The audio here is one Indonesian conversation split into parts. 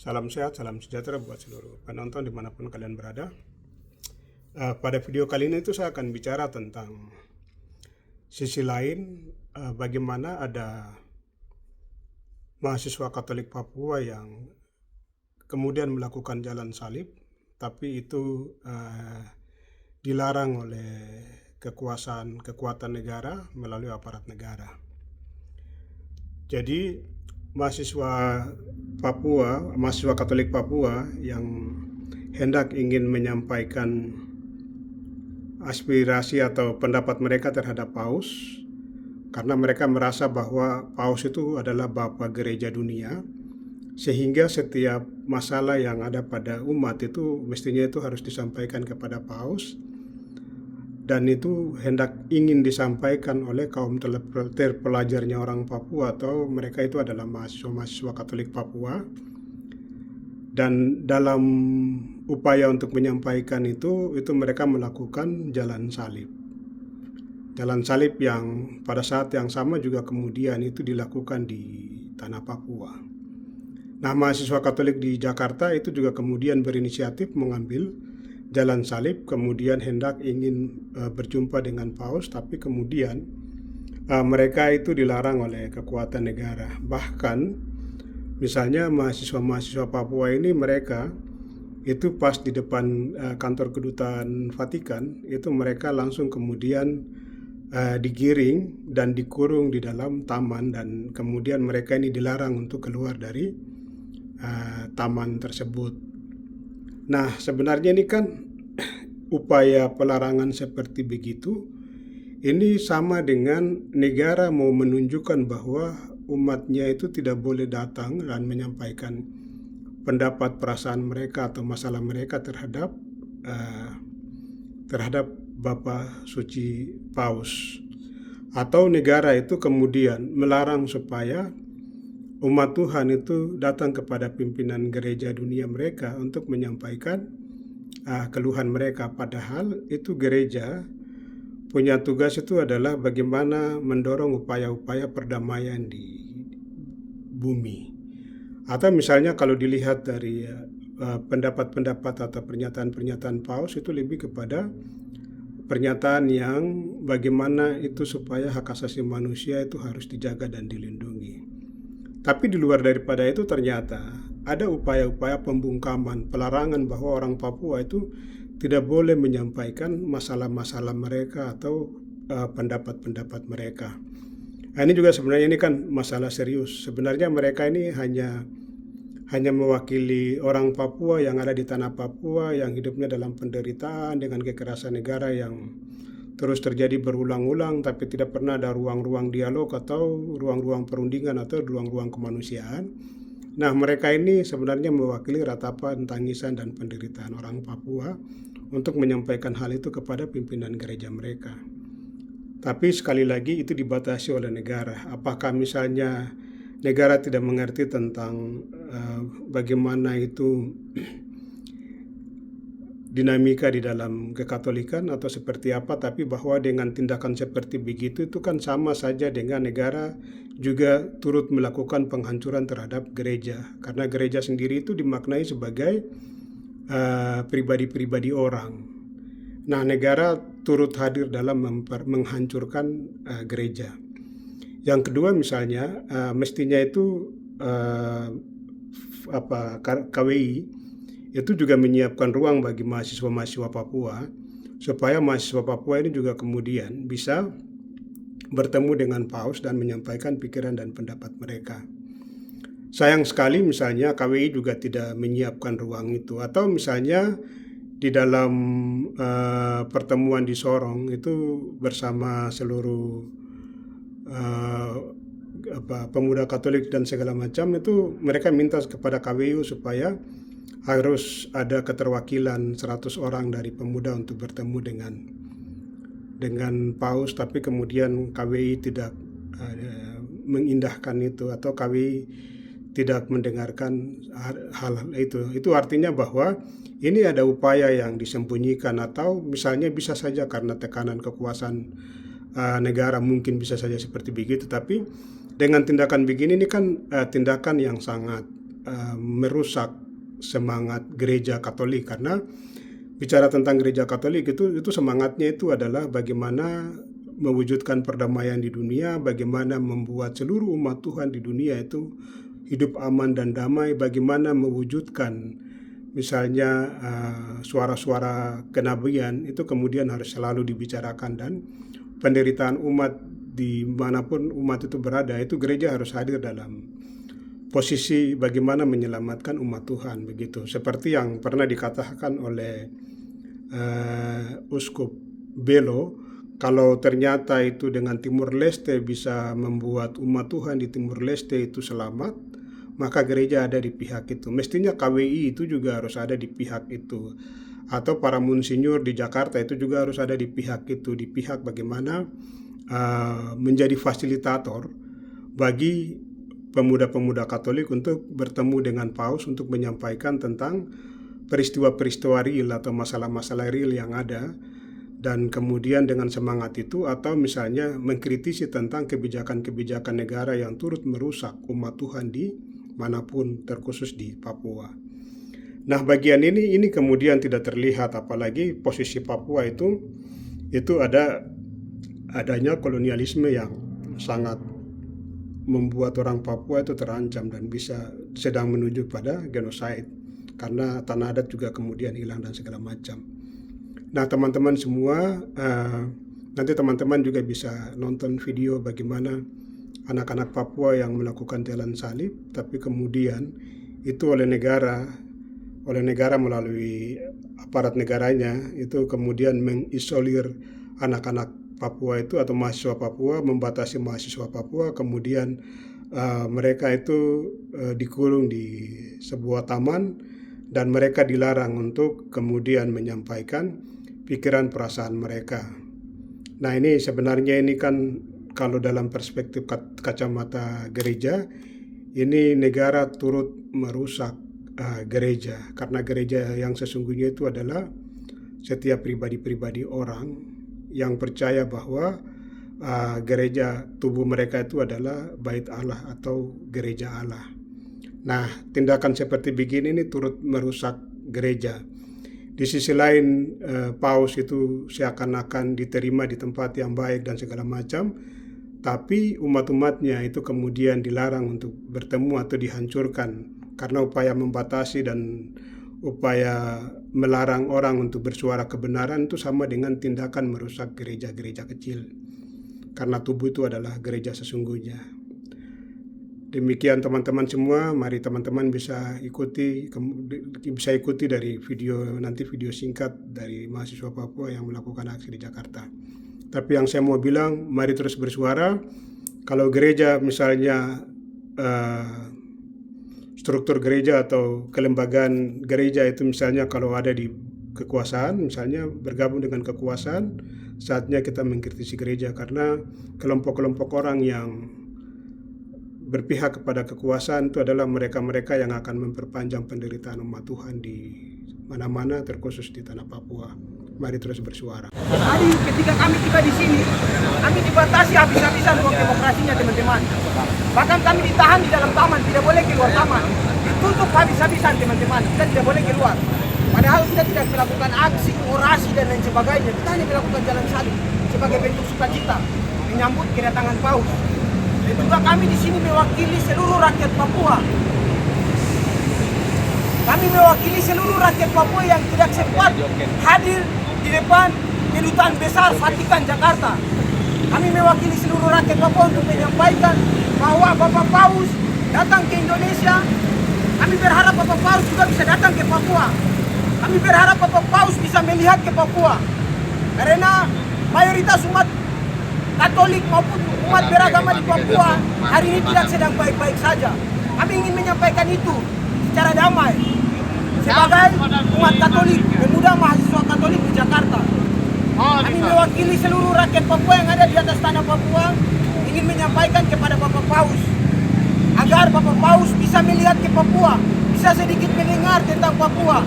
Salam sehat, salam sejahtera buat seluruh penonton dimanapun kalian berada. Pada video kali ini itu saya akan bicara tentang sisi lain, bagaimana ada mahasiswa Katolik Papua yang kemudian melakukan jalan salib, tapi itu dilarang oleh kekuatan negara melalui aparat negara. Jadi mahasiswa Katolik Papua yang hendak ingin menyampaikan aspirasi atau pendapat mereka terhadap Paus, karena mereka merasa bahwa Paus itu adalah Bapa Gereja Dunia, sehingga setiap masalah yang ada pada umat itu mestinya itu harus disampaikan kepada Paus, dan itu hendak ingin disampaikan oleh kaum terpelajarnya orang Papua, atau mereka itu adalah mahasiswa Katolik Papua. Dan dalam upaya untuk menyampaikan itu mereka melakukan jalan salib. Jalan salib yang pada saat yang sama juga kemudian itu dilakukan di tanah Papua. Nah, mahasiswa Katolik di Jakarta itu juga kemudian berinisiatif mengambil jalan salib, kemudian hendak ingin berjumpa dengan Paus, tapi kemudian mereka itu dilarang oleh kekuatan negara. Bahkan misalnya mahasiswa Papua ini, mereka itu pas di depan kantor kedutaan Vatikan, itu mereka langsung kemudian digiring dan dikurung di dalam taman, dan kemudian mereka ini dilarang untuk keluar dari taman tersebut. Nah, sebenarnya ini kan upaya pelarangan seperti begitu, ini sama dengan negara mau menunjukkan bahwa umatnya itu tidak boleh datang dan menyampaikan pendapat, perasaan mereka atau masalah mereka terhadap Bapa Suci Paus. Atau negara itu kemudian melarang supaya umat Tuhan itu datang kepada pimpinan gereja dunia mereka untuk menyampaikan keluhan mereka. Padahal itu gereja punya tugas itu adalah bagaimana mendorong upaya-upaya perdamaian di bumi. Atau misalnya kalau dilihat dari pendapat-pendapat atau pernyataan-pernyataan Paus, itu lebih kepada pernyataan yang bagaimana itu supaya hak asasi manusia itu harus dijaga dan dilindungi. Tapi di luar daripada itu ternyata ada upaya-upaya pembungkaman, pelarangan bahwa orang Papua itu tidak boleh menyampaikan masalah-masalah mereka atau pendapat-pendapat mereka. Nah, ini juga sebenarnya ini kan masalah serius. Sebenarnya mereka ini hanya mewakili orang Papua yang ada di tanah Papua, yang hidupnya dalam penderitaan dengan kekerasan negara yang terus terjadi berulang-ulang, tapi tidak pernah ada ruang-ruang dialog atau ruang-ruang perundingan atau ruang-ruang kemanusiaan. Nah, mereka ini sebenarnya mewakili ratapan, tangisan, dan penderitaan orang Papua untuk menyampaikan hal itu kepada pimpinan gereja mereka. Tapi sekali lagi itu dibatasi oleh negara. Apakah misalnya negara tidak mengerti tentang bagaimana itu dinamika di dalam kekatolikan atau seperti apa, tapi bahwa dengan tindakan seperti begitu itu kan sama saja dengan negara juga turut melakukan penghancuran terhadap gereja, karena gereja sendiri itu dimaknai sebagai pribadi-pribadi orang. Nah, negara turut hadir dalam menghancurkan gereja. Yang kedua misalnya, mestinya itu KWI itu juga menyiapkan ruang bagi mahasiswa-mahasiswa Papua, supaya mahasiswa Papua ini juga kemudian bisa bertemu dengan Paus dan menyampaikan pikiran dan pendapat mereka. Sayang sekali misalnya KWI juga tidak menyiapkan ruang itu, atau misalnya di dalam pertemuan di Sorong itu bersama seluruh pemuda Katolik dan segala macam, itu mereka minta kepada KWI supaya harus ada keterwakilan 100 orang dari pemuda untuk bertemu dengan Paus, tapi kemudian KWI tidak mengindahkan itu, atau KWI tidak mendengarkan hal itu. Itu artinya bahwa ini ada upaya yang disembunyikan, atau misalnya bisa saja karena tekanan kekuasaan negara, mungkin bisa saja seperti begitu. Tapi dengan tindakan begini, ini kan tindakan yang sangat merusak semangat gereja Katolik, karena bicara tentang gereja Katolik itu semangatnya itu adalah bagaimana mewujudkan perdamaian di dunia, bagaimana membuat seluruh umat Tuhan di dunia itu hidup aman dan damai, bagaimana mewujudkan misalnya suara-suara kenabian itu kemudian harus selalu dibicarakan, dan penderitaan umat dimanapun umat itu berada, itu gereja harus hadir dalam posisi bagaimana menyelamatkan umat Tuhan, begitu. Seperti yang pernah dikatakan oleh Uskup Belo, kalau ternyata itu dengan Timur Leste bisa membuat umat Tuhan di Timur Leste itu selamat, maka gereja ada di pihak itu. Mestinya KWI itu juga harus ada di pihak itu. Atau para munsinyur di Jakarta itu juga harus ada di pihak itu, di pihak bagaimana menjadi fasilitator bagi pemuda-pemuda Katolik untuk bertemu dengan Paus untuk menyampaikan tentang peristiwa-peristiwa real atau masalah-masalah real yang ada, dan kemudian dengan semangat itu atau misalnya mengkritisi tentang kebijakan-kebijakan negara yang turut merusak umat Tuhan di manapun, terkhusus di Papua. Nah, bagian ini kemudian tidak terlihat, apalagi posisi Papua itu adanya kolonialisme yang sangat membuat orang Papua itu terancam dan bisa sedang menuju pada genosida, karena tanah adat juga kemudian hilang dan segala macam. Nah, teman-teman semua, nanti teman-teman juga bisa nonton video bagaimana anak-anak Papua yang melakukan jalan salib, tapi kemudian itu oleh negara melalui aparat negaranya itu kemudian mengisolir anak-anak Papua itu atau mahasiswa Papua, membatasi mahasiswa Papua, kemudian mereka itu dikurung di sebuah taman dan mereka dilarang untuk kemudian menyampaikan pikiran perasaan mereka. Nah, ini sebenarnya ini kan kalau dalam perspektif kacamata gereja, ini negara turut merusak gereja, karena gereja yang sesungguhnya itu adalah setiap pribadi-pribadi orang yang percaya bahwa gereja tubuh mereka itu adalah bait Allah atau gereja Allah. Nah, tindakan seperti begini ini turut merusak gereja. Di sisi lain, Paus itu seakan-akan diterima di tempat yang baik dan segala macam, tapi umat-umatnya itu kemudian dilarang untuk bertemu atau dihancurkan karena upaya membatasi dan upaya melarang orang untuk bersuara kebenaran itu sama dengan tindakan merusak gereja-gereja kecil, karena tubuh itu adalah gereja sesungguhnya. Demikian teman-teman semua, mari teman-teman bisa ikuti dari nanti video singkat dari mahasiswa Papua yang melakukan aksi di Jakarta. Tapi yang saya mau bilang, mari terus bersuara. Kalau gereja misalnya struktur gereja atau kelembagaan gereja itu misalnya kalau ada di kekuasaan, misalnya bergabung dengan kekuasaan, saatnya kita mengkritisi gereja, karena kelompok-kelompok orang yang berpihak kepada kekuasaan itu adalah mereka-mereka yang akan memperpanjang penderitaan umat Tuhan di mana-mana, terkhusus di tanah Papua. Mari terus bersuara. Tadi ketika kami tiba di sini, kami dibatasi habis-habisan ruang demokrasinya, teman-teman. Bahkan kami ditahan di dalam taman, tidak boleh keluar taman. Ditutup habis-habisan, teman-teman. Kita tidak boleh keluar. Padahal kita tidak melakukan aksi, orasi dan lain sebagainya. Kita hanya melakukan jalan salib sebagai bentuk sukacita menyambut kedatangan Paus. Dan juga kami di sini mewakili seluruh rakyat Papua. Kami mewakili seluruh rakyat Papua yang tidak sempat hadir di depan kedutaan besar Vatikan Jakarta. Kami mewakili seluruh rakyat Papua untuk menyampaikan bahwa Bapak Paus datang ke Indonesia. Kami berharap Bapak Paus juga bisa datang ke Papua. Kami berharap Bapak Paus bisa melihat ke Papua. Karena mayoritas umat Katolik maupun umat beragama di Papua hari ini tidak sedang baik-baik saja. Kami ingin menyampaikan itu secara damai sebagai umat Katolik, pemuda mahasiswa Katolik di Jakarta. Kami mewakili seluruh rakyat Papua yang ada di atas tanah Papua, ingin menyampaikan kepada Bapak Paus agar Bapak Paus bisa melihat ke Papua, bisa sedikit mendengar tentang Papua,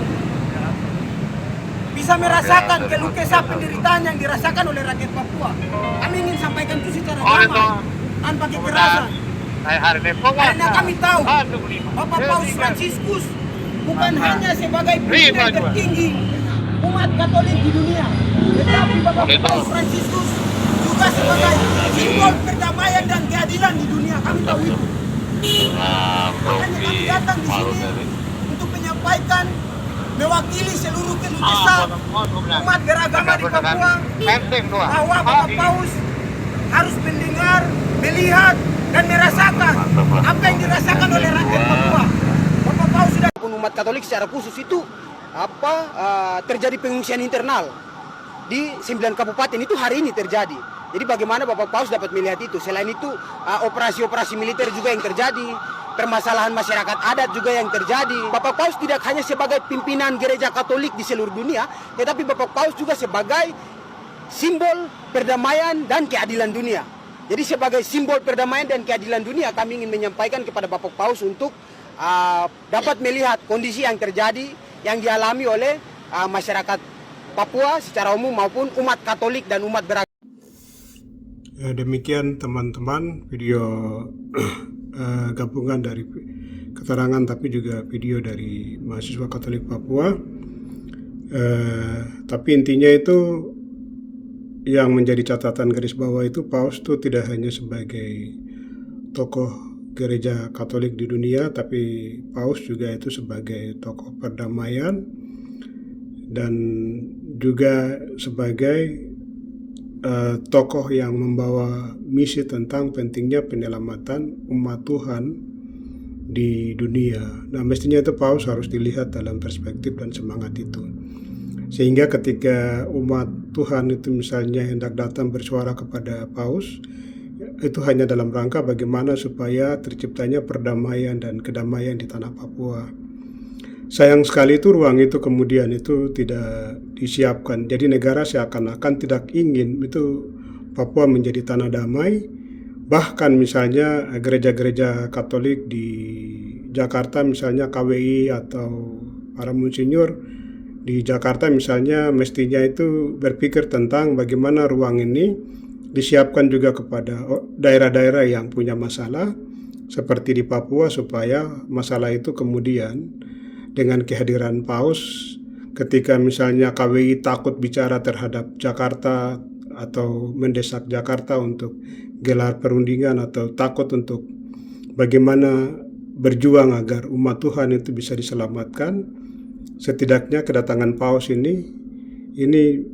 bisa merasakan keluh kesah penderitaan yang dirasakan oleh rakyat Papua. Kami ingin sampaikan itu secara damai, tanpa kekerasan. Karena kami tahu Bapak Paus Fransiskus bukan hanya sebagai pimpinan tertinggi umat Katolik di dunia, tetapi Bapak Paus Fransiskus juga sebagai simbol perdamaian dan keadilan di dunia. Kami tahu itu. Makanya kami datang di sini untuk menyampaikan, mewakili seluruh keluh kesah umat beragama di Papua bahwa Bapak Paus harus mendengar, melihat, dan merasakan apa yang dirasakan oleh rakyat Papua. Bapak Paus sudah umat Katolik secara khusus itu terjadi pengungsian internal di 9 kabupaten itu hari ini terjadi. Jadi bagaimana Bapak Paus dapat melihat itu? Selain itu operasi-operasi militer juga yang terjadi, permasalahan masyarakat adat juga yang terjadi. Bapak Paus tidak hanya sebagai pimpinan gereja Katolik di seluruh dunia, tetapi Bapak Paus juga sebagai simbol perdamaian dan keadilan dunia. Jadi sebagai simbol perdamaian dan keadilan dunia, kami ingin menyampaikan kepada Bapak Paus untuk dapat melihat kondisi yang terjadi, yang dialami oleh masyarakat Papua secara umum maupun umat Katolik dan umat beragama. Demikian teman-teman video gabungan dari keterangan tapi juga video dari mahasiswa Katolik Papua. Tapi intinya itu yang menjadi catatan garis bawah itu Paus itu tidak hanya sebagai tokoh gereja Katolik di dunia, tapi Paus juga itu sebagai tokoh perdamaian dan juga sebagai tokoh yang membawa misi tentang pentingnya penyelamatan umat Tuhan di dunia. Nah, mestinya itu Paus harus dilihat dalam perspektif dan semangat itu. Sehingga ketika umat Tuhan itu misalnya hendak datang bersuara kepada Paus, itu hanya dalam rangka bagaimana supaya terciptanya perdamaian dan kedamaian di tanah Papua. Sayang sekali itu ruang itu kemudian itu tidak disiapkan. Jadi negara seakan-akan tidak ingin itu Papua menjadi tanah damai. Bahkan misalnya gereja-gereja Katolik di Jakarta misalnya KWI atau para monsinyur di Jakarta misalnya mestinya itu berpikir tentang bagaimana ruang ini disiapkan juga kepada daerah-daerah yang punya masalah seperti di Papua supaya masalah itu kemudian dengan kehadiran Paus, ketika misalnya KWI takut bicara terhadap Jakarta atau mendesak Jakarta untuk gelar perundingan atau takut untuk bagaimana berjuang agar umat Tuhan itu bisa diselamatkan, setidaknya kedatangan Paus ini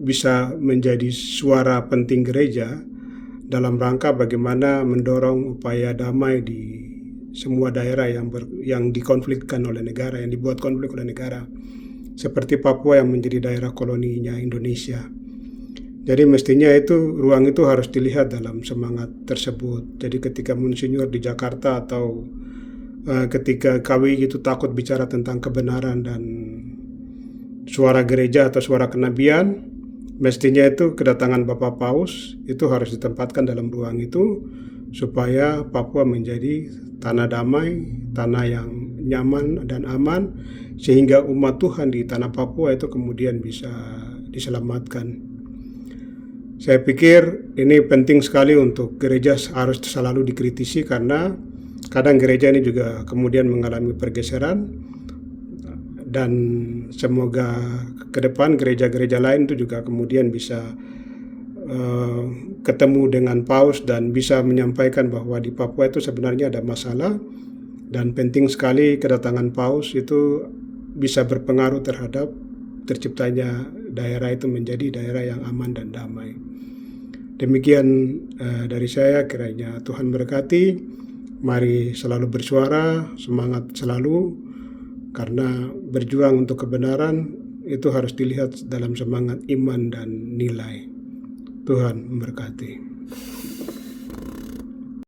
bisa menjadi suara penting gereja dalam rangka bagaimana mendorong upaya damai di semua daerah yang dikonflikkan oleh negara, yang dibuat konflik oleh negara, seperti Papua yang menjadi daerah koloninya Indonesia. Jadi mestinya itu ruang itu harus dilihat dalam semangat tersebut. Jadi ketika monsinyur di Jakarta atau ketika KWI itu takut bicara tentang kebenaran dan suara gereja atau suara kenabian, mestinya itu kedatangan Bapak Paus itu harus ditempatkan dalam ruang itu supaya Papua menjadi tanah damai, tanah yang nyaman dan aman, sehingga umat Tuhan di tanah Papua itu kemudian bisa diselamatkan. Saya pikir ini penting sekali untuk gereja harus selalu dikritisi karena kadang gereja ini juga kemudian mengalami pergeseran, dan semoga ke depan gereja-gereja lain itu juga kemudian bisa ketemu dengan Paus dan bisa menyampaikan bahwa di Papua itu sebenarnya ada masalah dan penting sekali kedatangan Paus itu bisa berpengaruh terhadap terciptanya daerah itu menjadi daerah yang aman dan damai. Demikian dari saya, kiranya Tuhan berkati. Mari selalu bersuara, semangat selalu, karena berjuang untuk kebenaran itu harus dilihat dalam semangat iman dan nilai. Tuhan memberkati.